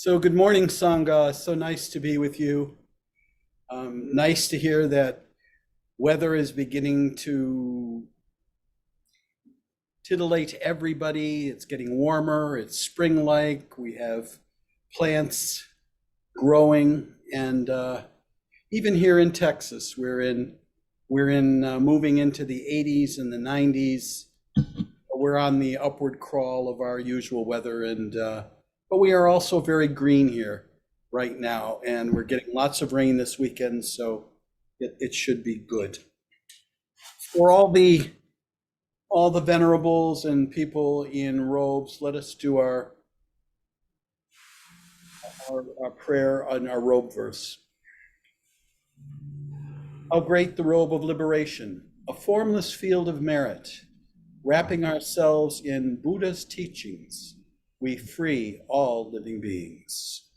So good morning, Sangha. So nice to be with you. Nice to hear that weather is beginning to titillate everybody. It's getting warmer. It's spring-like. We have plants growing, and even here in Texas, we're in moving into the 80s and the 90s. We're on the upward crawl of our usual weather, and but we are also very green here right now, and we're getting lots of rain this weekend, so it should be good. For all the venerables and people in robes, let us do our prayer on our robe verse. How great the robe of liberation, a formless field of merit, wrapping ourselves in Buddha's teachings, we free all living beings.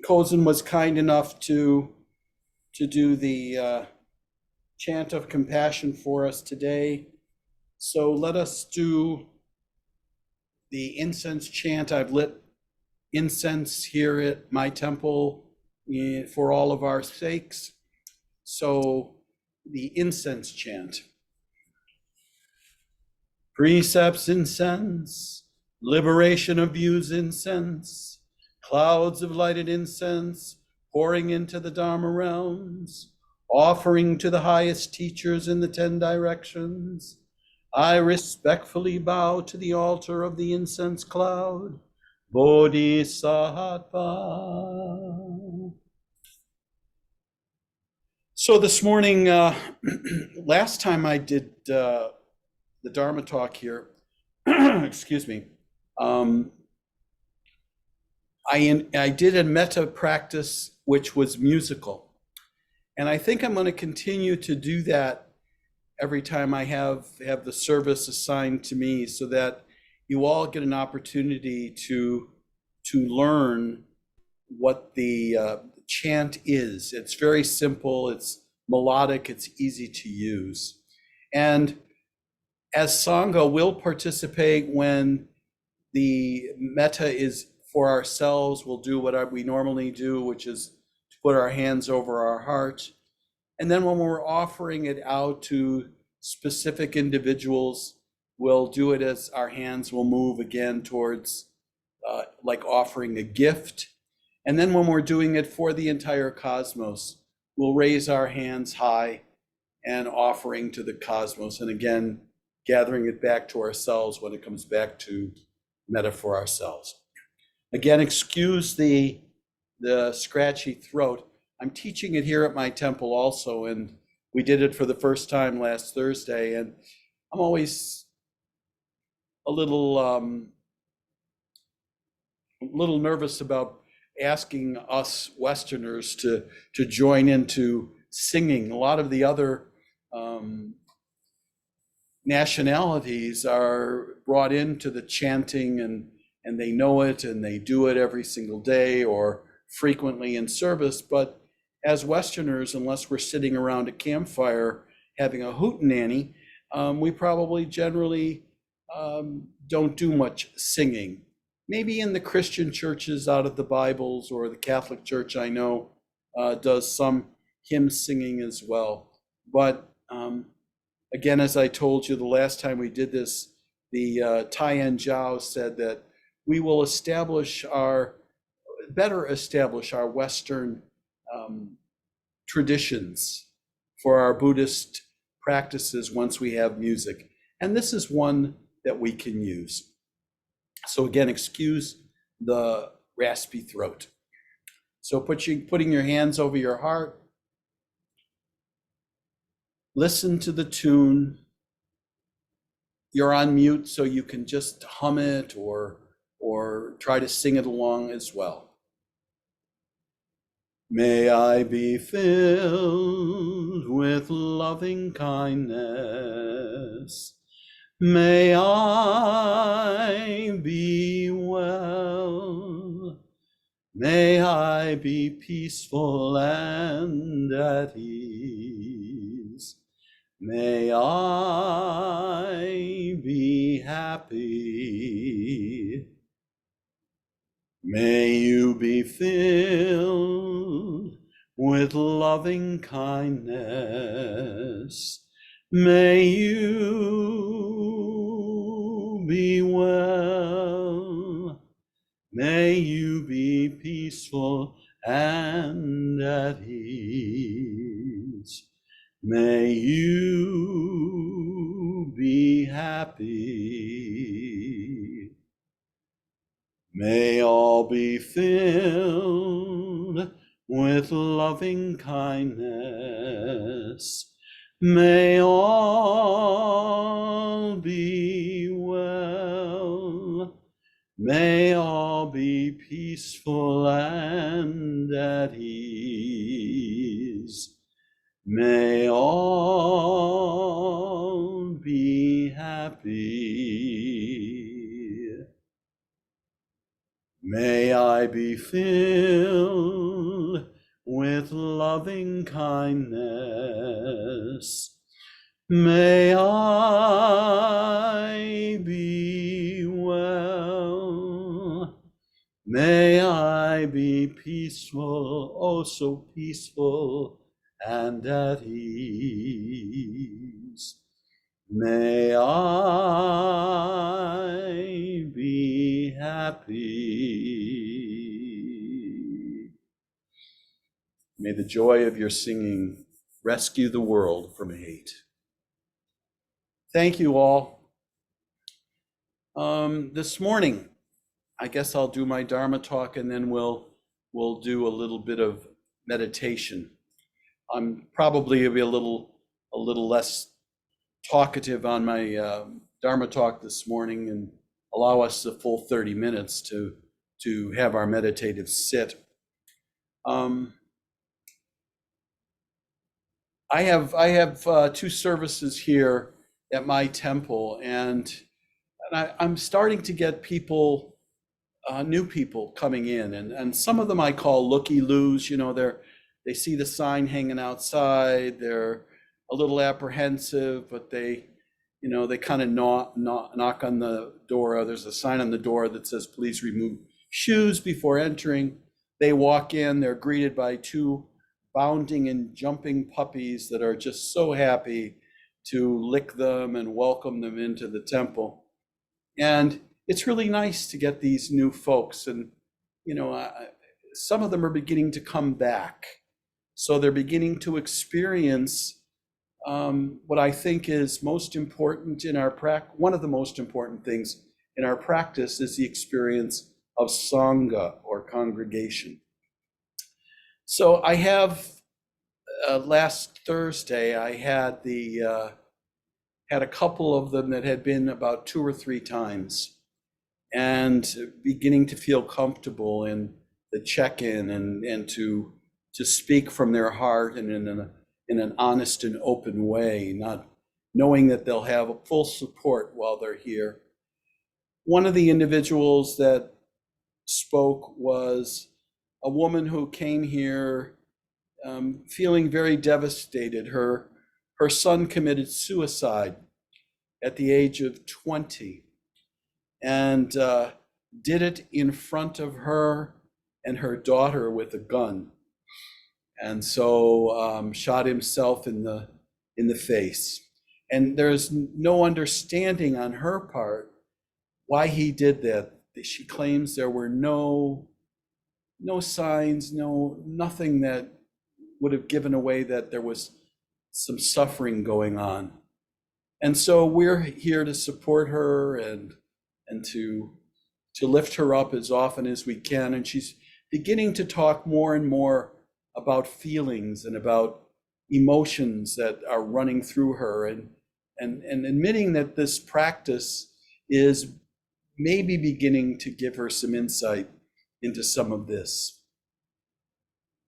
Kozen was kind enough to do the chant of compassion for us today. So let us do the incense chant. I've lit incense here at my temple for all of our sakes. So the incense chant. Precepts incense, liberation of views incense, clouds of lighted incense pouring into the Dharma realms, offering to the highest teachers in the 10 directions. I respectfully bow to the altar of the incense cloud, Bodhisattva. So this morning, last time I did the Dharma talk here, excuse me, I did a metta practice which was musical. And I think I'm going to continue to do that every time I have the service assigned to me, so that you all get an opportunity to learn what the chant is. It's very simple, it's melodic, it's easy to use. And as Sangha, we'll participate when the metta is for ourselves. We'll do what we normally do, which is to put our hands over our heart. And then when we're offering it out to specific individuals, we'll do it as our hands will move again towards like offering a gift. And then when we're doing it for the entire cosmos, we'll raise our hands high and offering to the cosmos. And again, gathering it back to ourselves when it comes back to metta for ourselves. Again, excuse the scratchy throat. I'm teaching it here at my temple also, and we did it for the first time last Thursday, and I'm always a little nervous about asking us Westerners to join into singing. A lot of the other nationalities are brought into the chanting, and they know it and they do it every single day or frequently in service. But as Westerners, unless we're sitting around a campfire having a hootenanny, we probably generally don't do much singing. Maybe in the Christian churches out of the Bibles, or the Catholic Church I know does some hymn singing as well. But again, as I told you the last time we did this, the Thay Jiao said that we will better establish our Western traditions for our Buddhist practices once we have music. And this is one that we can use. So again, excuse the raspy throat. So putting your hands over your heart, listen to the tune. You're on mute, so you can just hum it or try to sing it along as well. May I be filled with loving kindness. May I be well. May I be peaceful and at ease. May I be happy. May you be filled with loving kindness. May you be well. May you be peaceful and at ease. May you be happy. May all be filled with loving kindness. May all be well. May all be peaceful and at ease. May all be happy. May I be filled with loving kindness. May I be well. May I be peaceful, oh so peaceful and at ease. May I be happy. May the joy of your singing rescue the world from hate. Thank you all. This morning, I guess I'll do my Dharma talk and then we'll do a little bit of meditation. I'm probably gonna be a little less talkative on my Dharma talk this morning and allow us the full 30 minutes to have our meditative sit. I have two services here at my temple, and I'm starting to get people, new people coming in, and some of them I call looky-loos. You know, they see the sign hanging outside, they're a little apprehensive, but they kind of knock on the door. There's a sign on the door that says, "Please remove shoes before entering." They walk in, they're greeted by two bounding and jumping puppies that are just so happy to lick them and welcome them into the temple. And it's really nice to get these new folks, and some of them are beginning to come back. So they're beginning to experience what I think is most important in our practice. One of the most important things in our practice is the experience of Sangha, or congregation. So I have, last Thursday, I had had a couple of them that had been about 2 or 3 times, and beginning to feel comfortable in the check-in and to speak from their heart and in an honest and open way, not knowing that they'll have a full support while they're here. One of the individuals that spoke was a woman who came here feeling very devastated. Her son committed suicide at the age of 20, and did it in front of her and her daughter with a gun, and so shot himself in the face. And there's no understanding on her part why he did that. She claims there were no signs, nothing that would have given away that there was some suffering going on. And so we're here to support her and to lift her up as often as we can. And she's beginning to talk more and more about feelings and about emotions that are running through her, and admitting that this practice is maybe beginning to give her some insight into some of this.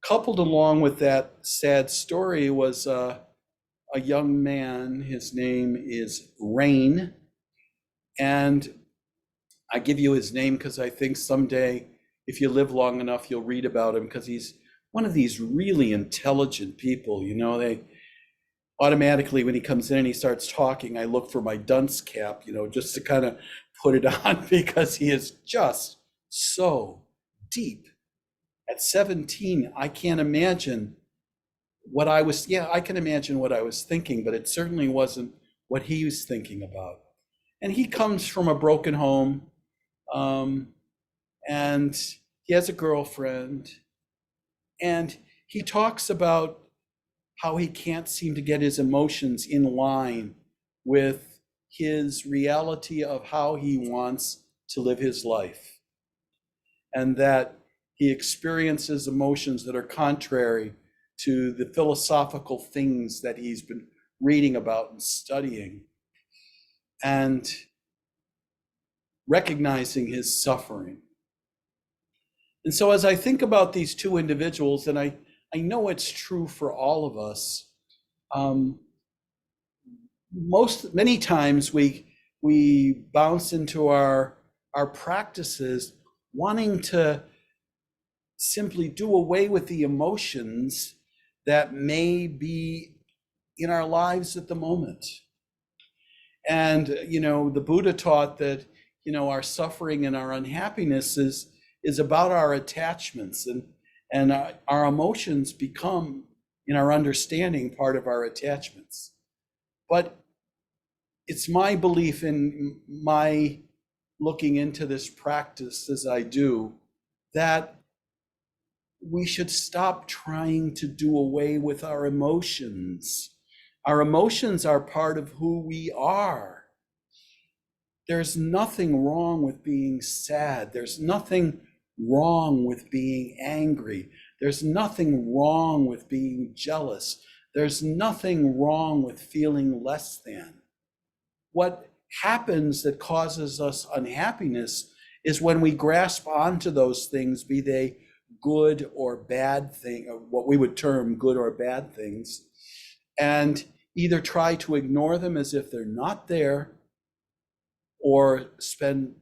Coupled along with that sad story was a young man. His name is Rain, and I give you his name because I think someday, if you live long enough, you'll read about him, because he's one of these really intelligent people. They automatically, when he comes in and he starts talking, I look for my dunce cap, just to kind of put it on, because he is just so deep. At 17, I can't imagine what I was, I can imagine what I was thinking, but it certainly wasn't what he was thinking about. And he comes from a broken home, and he has a girlfriend, and he talks about how he can't seem to get his emotions in line with his reality of how he wants to live his life, and that he experiences emotions that are contrary to the philosophical things that he's been reading about and studying, and recognizing his suffering. And so as I think about these two individuals, and I know it's true for all of us, many times we bounce into our practices wanting to simply do away with the emotions that may be in our lives at the moment. And the Buddha taught that our suffering and our unhappiness is about our attachments, and our emotions become, in our understanding, part of our attachments. But it's my belief, in my looking into this practice as I do, that we should stop trying to do away with our emotions. Our emotions are part of who we are. There's nothing wrong with being sad. There's nothing wrong with being angry. There's nothing wrong with being jealous. There's nothing wrong with feeling less than. What happens that causes us unhappiness is when we grasp onto those things, be they good or bad thing, or what we would term good or bad things, and either try to ignore them as if they're not there, or spend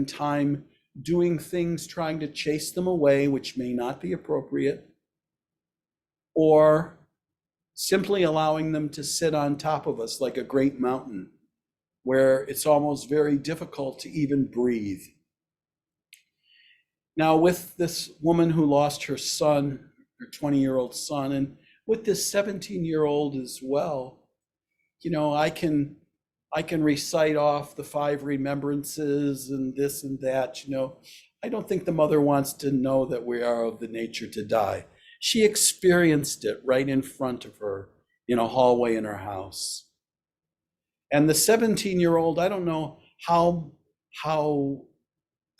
time doing things trying to chase them away, which may not be appropriate, or simply allowing them to sit on top of us like a great mountain, where it's almost very difficult to even breathe. Now, with this woman who lost her son, her 20-year-old son, and with this 17-year-old as well, I can recite off the 5 remembrances and this and that. I don't think the mother wants to know that we are of the nature to die. She experienced it right in front of her in a hallway in her house. And the 17-year-old, I don't know how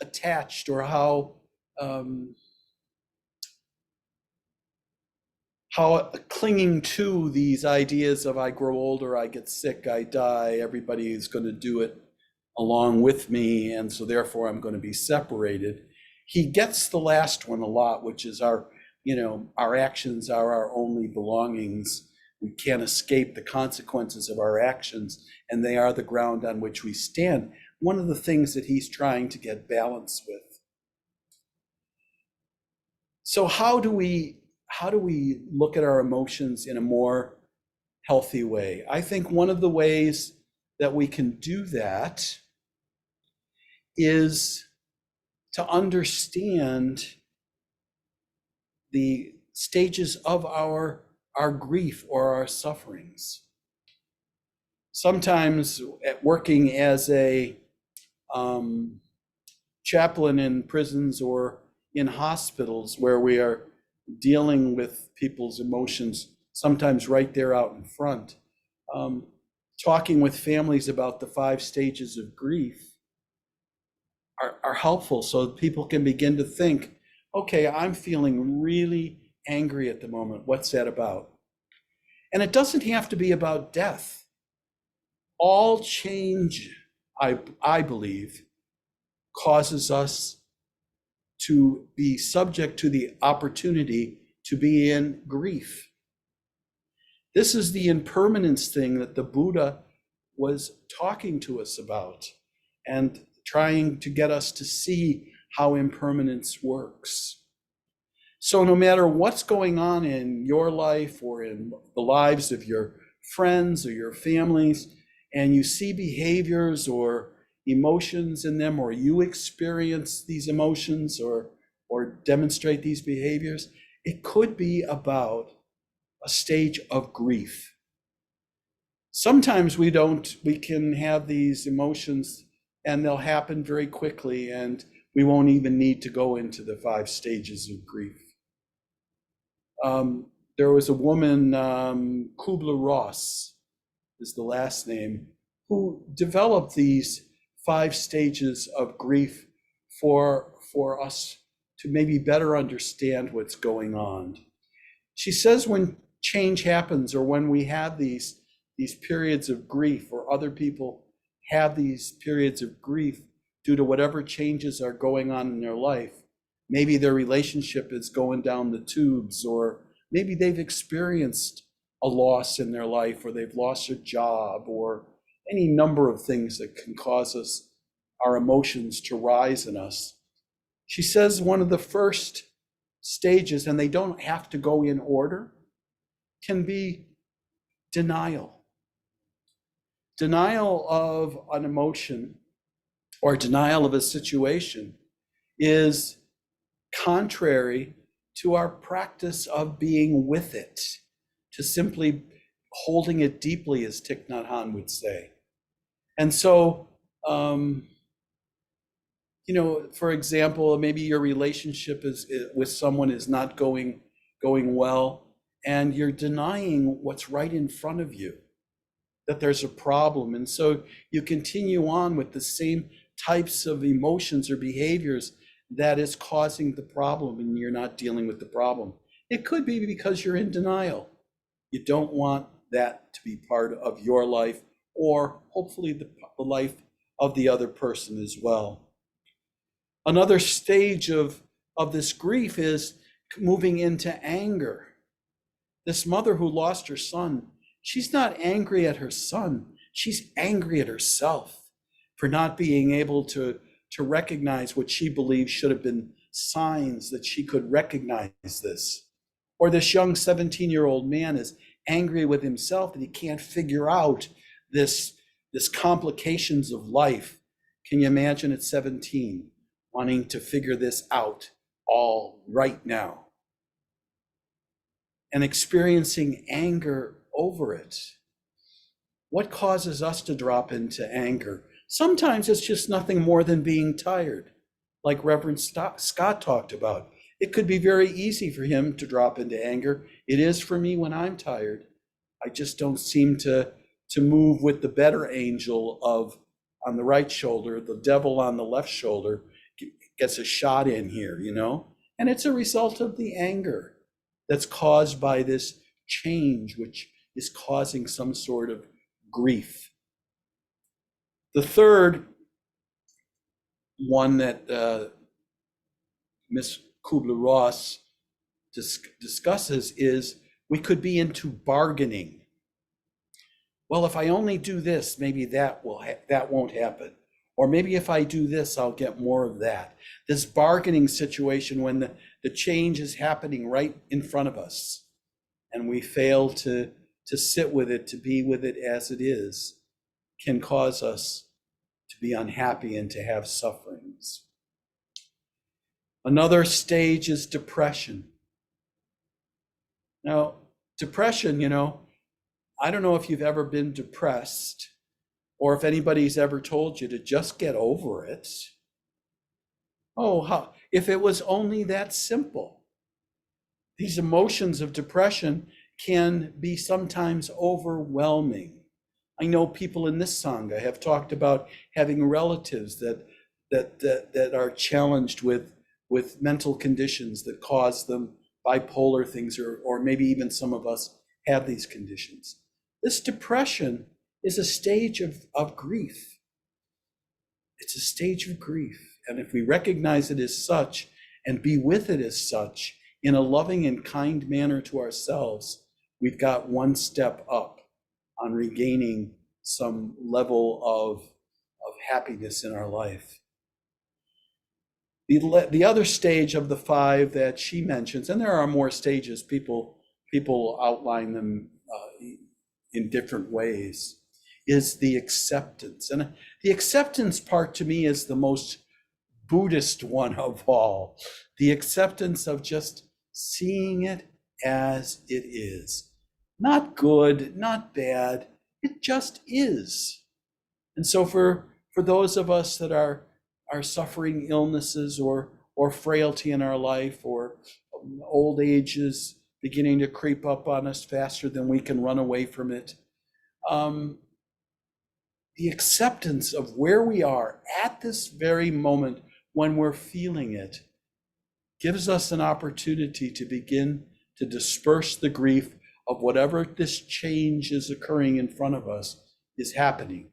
attached or how clinging to these ideas of I grow older, I get sick, I die, everybody is going to do it along with me, and so therefore I'm going to be separated. He gets the last one a lot, which is our actions are our only belongings. We can't escape the consequences of our actions, and they are the ground on which we stand. One of the things that he's trying to get balance with. So how do we look at our emotions in a more healthy way? I think one of the ways that we can do that is to understand the stages of our grief or our sufferings. Sometimes working as a chaplain in prisons or in hospitals where we are dealing with people's emotions, sometimes right there out in front, talking with families about the 5 stages of grief are helpful, so people can begin to think, okay, I'm feeling really angry at the moment. What's that about? And it doesn't have to be about death. All change, I believe, causes us to be subject to the opportunity to be in grief. This is the impermanence thing that the Buddha was talking to us about and trying to get us to see how impermanence works. So no matter what's going on in your life or in the lives of your friends or your families, and you see behaviors or emotions in them, or you experience these emotions or or demonstrate these behaviors, it could be about a stage of grief. Sometimes we can have these emotions and they'll happen very quickly, and we won't even need to go into the 5 stages of grief. There was a woman, Kubler-Ross is the last name, who developed these 5 stages of grief for us to maybe better understand what's going on. She says when change happens, or when we have these periods of grief, or other people have these periods of grief due to whatever changes are going on in their life, maybe their relationship is going down the tubes, or maybe they've experienced a loss in their life, or they've lost a job, or any number of things that can cause our emotions to rise in us. She says one of the first stages, and they don't have to go in order, can be denial. Denial of an emotion or denial of a situation is contrary to our practice of being with it, to simply holding it deeply, as Thich Nhat Hanh would say. And so, for example, maybe your relationship with someone is not going well, and you're denying what's right in front of you, that there's a problem. And so you continue on with the same types of emotions or behaviors that is causing the problem, and you're not dealing with the problem. It could be because you're in denial. You don't want that to be part of your life, or hopefully the life of the other person as well. Another stage of this grief is moving into anger. This mother who lost her son, she's not angry at her son, she's angry at herself for not being able to recognize what she believes should have been signs that she could recognize this. Or this young 17-year-old man is angry with himself that he can't figure out this complications of life. Can you imagine at 17 wanting to figure this out all right now and experiencing anger over it? What causes us to drop into anger? Sometimes it's just nothing more than being tired, like Reverend Scott talked about. It could be very easy for him to drop into anger. It is for me when I'm tired. I just don't seem to move with the better angel on the right shoulder. The devil on the left shoulder gets a shot in here, And it's a result of the anger that's caused by this change, which is causing some sort of grief. The third one that Miss Kubler-Ross discusses is we could be into bargaining. Well, if I only do this, maybe that won't happen. Or maybe if I do this, I'll get more of that. This bargaining situation when the change is happening right in front of us, and we fail to sit with it, to be with it as it is, can cause us to be unhappy and to have sufferings. Another stage is depression. Now, depression, I don't know if you've ever been depressed, or if anybody's ever told you to just get over it. Oh, if it was only that simple. These emotions of depression can be sometimes overwhelming. I know people in this Sangha have talked about having relatives that are challenged with mental conditions that cause them bipolar things, or maybe even some of us have these conditions. This depression is a stage of grief. It's a stage of grief. And if we recognize it as such and be with it as such in a loving and kind manner to ourselves, we've got one step up on regaining some level of happiness in our life. The other stage of the 5 that she mentions, and there are more stages, people outline them in different ways, is the acceptance. And the acceptance part to me is the most Buddhist one of all, the acceptance of just seeing it as it is. Not good, not bad, it just is. And so for those of us that are suffering illnesses or frailty in our life, or old age is beginning to creep up on us faster than we can run away from it, the acceptance of where we are at this very moment when we're feeling it gives us an opportunity to begin to disperse the grief of whatever this change is occurring in front of us is happening.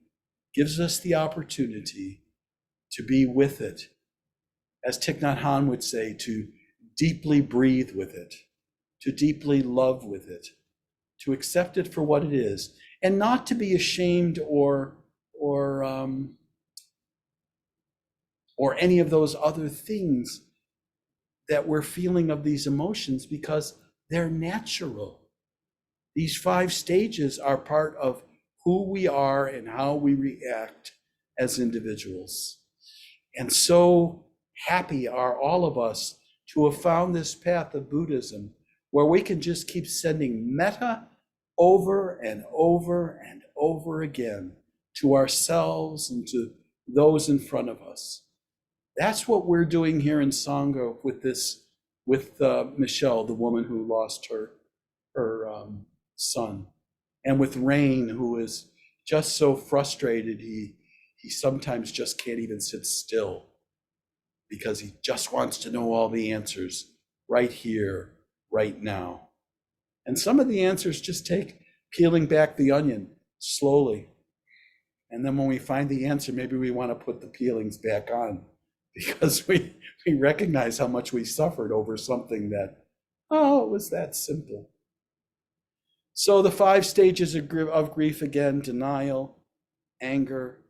Gives us the opportunity to be with it. As Thich Nhat Hanh would say, to deeply breathe with it, to deeply love with it, to accept it for what it is, and not to be ashamed or any of those other things that we're feeling of these emotions, because they're natural. These 5 stages are part of who we are and how we react as individuals. And so happy are all of us to have found this path of Buddhism where we can just keep sending metta over and over and over again to ourselves and to those in front of us. That's what we're doing here in Sangha with Michelle, the woman who lost her son, and with Rain, who is just so frustrated he sometimes just can't even sit still because he just wants to know all the answers right here, right now. And some of the answers just take peeling back the onion slowly. And then when we find the answer, maybe we want to put the peelings back on, because we recognize how much we suffered over something that, oh, it was that simple. So the 5 stages of grief again: denial, anger,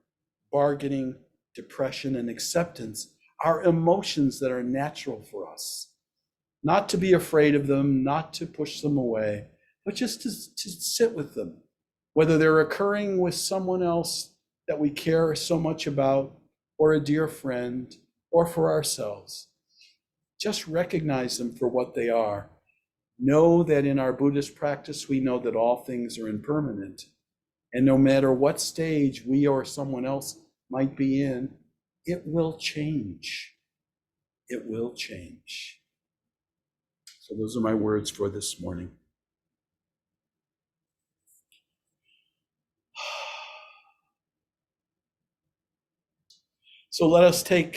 bargaining, depression, and acceptance are emotions that are natural for us. Not to be afraid of them, not to push them away, but just to sit with them, whether they're occurring with someone else that we care so much about, or a dear friend, or for ourselves. Just recognize them for what they are. Know that in our Buddhist practice, we know that all things are impermanent. And no matter what stage we or someone else might be in, it will change. It will change. So those are my words for this morning. So let us take